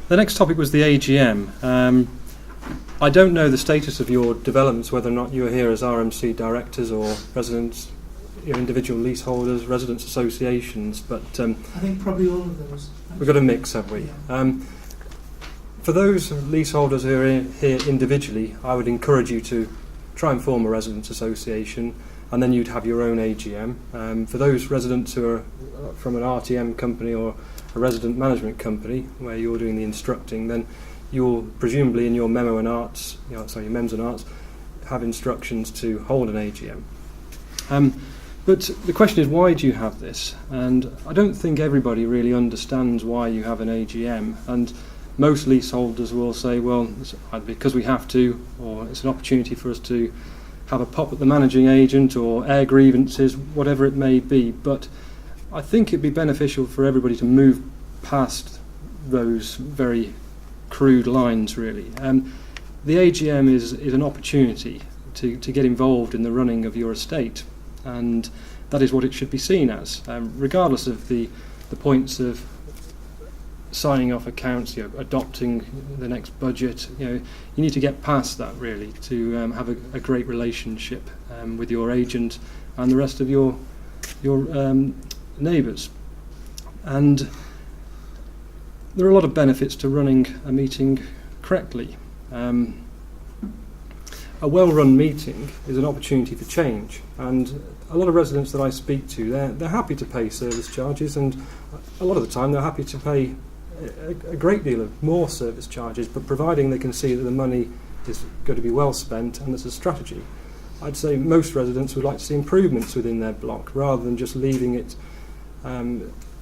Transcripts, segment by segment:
The next topic was the AGM. I don't know the status of your developments, whether or not you are here as RMC directors or residents, individual leaseholders, residents associations, but I think probably all of those. We've got a mix, have we? Yeah. For those leaseholders who are here individually, I would encourage you to try and form a residents association, and then you'd have your own AGM. For those residents who are from an RTM company or a resident management company where you're doing the instructing, then you'll presumably in your memo and arts, your MEMS and arts, have instructions to hold an AGM. But the question is, why do you have this? And I don't think everybody really understands why you have an AGM. And most leaseholders will say, well, it's either because we have to, or it's an opportunity for us to have a pop at the managing agent or air grievances, whatever it may be. But I think it'd be beneficial for everybody to move past those very crude lines, really. The AGM is an opportunity to get involved in the running of your estate, and that is what it should be seen as, regardless of the points of signing off accounts, adopting the next budget. You need to get past that, really, to have a great relationship with your agent and the rest of your neighbours. And there are a lot of benefits to running a meeting correctly. A well-run meeting is an opportunity for change, and a lot of residents that I speak to, they're happy to pay service charges, and a lot of the time they're happy to pay a great deal of more service charges, but providing they can see that the money is going to be well spent and there's a strategy. I'd say most residents would like to see improvements within their block rather than just leaving it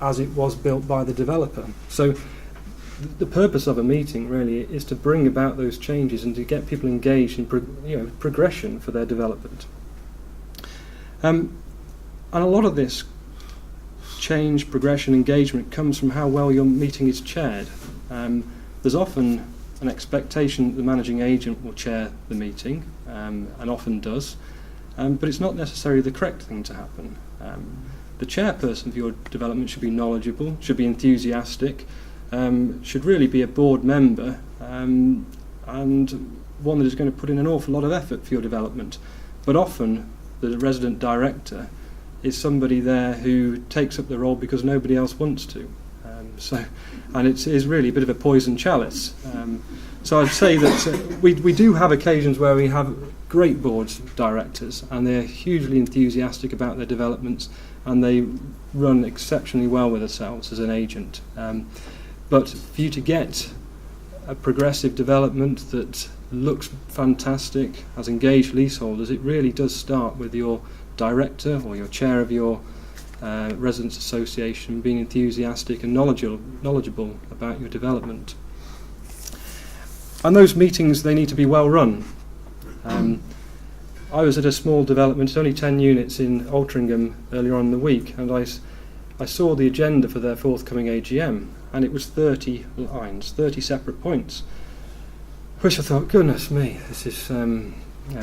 as it was built by the developer. So the purpose of a meeting really is to bring about those changes and to get people engaged in progression for their development. And a lot of this change, progression, engagement comes from how well your meeting is chaired. There's often an expectation that the managing agent will chair the meeting, and often does, but it's not necessarily the correct thing to happen. The chairperson of your development should be knowledgeable, should be enthusiastic, should really be a board member, and one that is going to put in an awful lot of effort for your development. But often the resident director is somebody there who takes up the role because nobody else wants to. And it is really a bit of a poison chalice. So I'd say that we do have occasions where we have great board directors, and they're hugely enthusiastic about their developments, and they run exceptionally well with themselves as an agent. But for you to get a progressive development that looks fantastic, has engaged leaseholders, it really does start with your director or your chair of your residents association being enthusiastic and knowledgeable about your development. And those meetings, they need to be well run. I was at a small development, it's only 10 units in Altrincham earlier on in the week, and I saw the agenda for their forthcoming AGM, and it was 30 lines, 30 separate points, which I thought, goodness me, this is a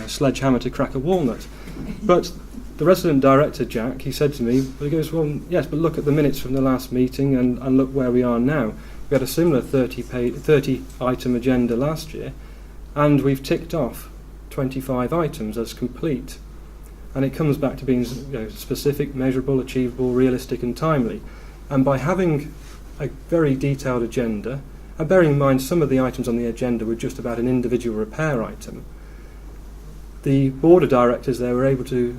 sledgehammer to crack a walnut. But the resident director, Jack, he said to me, he goes, well, yes, but look at the minutes from the last meeting and look where we are now. We had a similar 30-item agenda last year, and we've ticked off 25 items as complete. And it comes back to being specific, measurable, achievable, realistic and timely. And by having a very detailed agenda, and bearing in mind some of the items on the agenda were just about an individual repair item, the board of directors there were able to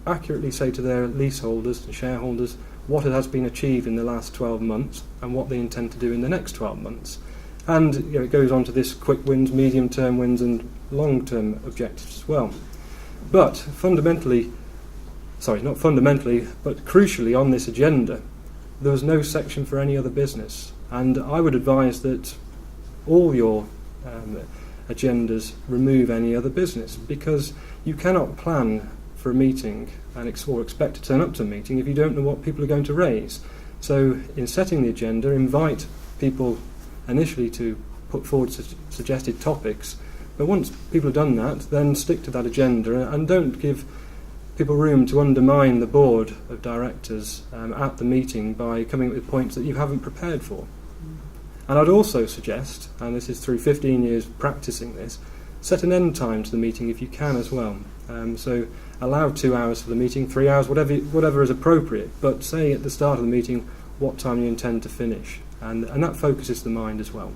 accurately say to their leaseholders and shareholders what has been achieved in the last 12 months and what they intend to do in the next 12 months. And it goes on to this quick wins, medium-term wins and long-term objectives as well. But crucially on this agenda, there was no section for any other business. And I would advise that all your agendas remove any other business, because you cannot plan for a meeting or expect to turn up to a meeting if you don't know what people are going to raise. So in setting the agenda, invite people initially to put forward suggested topics, but once people have done that, then stick to that agenda and don't give people room to undermine the board of directors at the meeting by coming up with points that you haven't prepared for. And I'd also suggest, and this is through 15 years practicing this, set an end time to the meeting if you can as well. So allow 2 hours for the meeting, 3 hours, whatever is appropriate, but say at the start of the meeting what time you intend to finish, and that focuses the mind as well.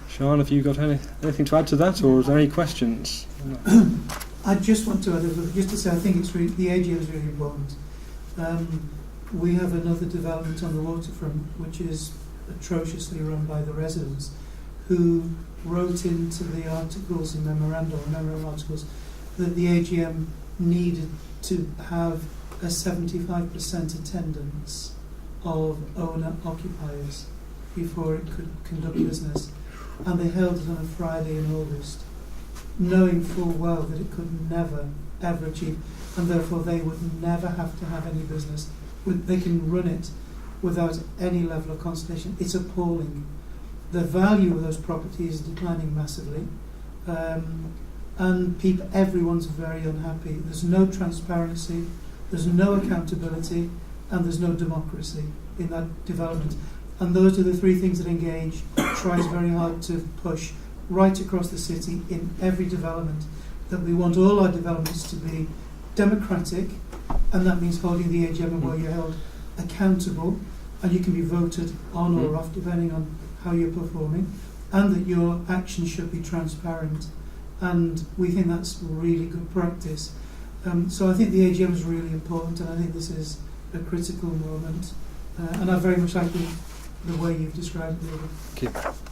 Sean, have you got anything to add to that, or is there any questions? I just want to add, just to say, I think it's really, the AGM is really important. We have another development on the waterfront, which is atrociously run by the residents, who wrote into the articles and memorandum articles that the AGM needed to have a 75% attendance of owner-occupiers before it could conduct business. And they held it on a Friday in August, knowing full well that it could never, ever achieve, and therefore they would never have to have any business. They can run it without any level of consultation. It's appalling. The value of those properties is declining massively, and everyone's very unhappy. There's no transparency, there's no accountability, and there's no democracy in that development. And those are the three things that Engage tries very hard to push right across the city in every development, that we want all our developments to be democratic, and that means holding the AGM where you're held accountable, and you can be voted on or off depending on how you're performing, and that your actions should be transparent. And we think that's really good practice. So I think the AGM is really important, and I think this is a critical moment. And I very much like the way you've described it, David. Thank you.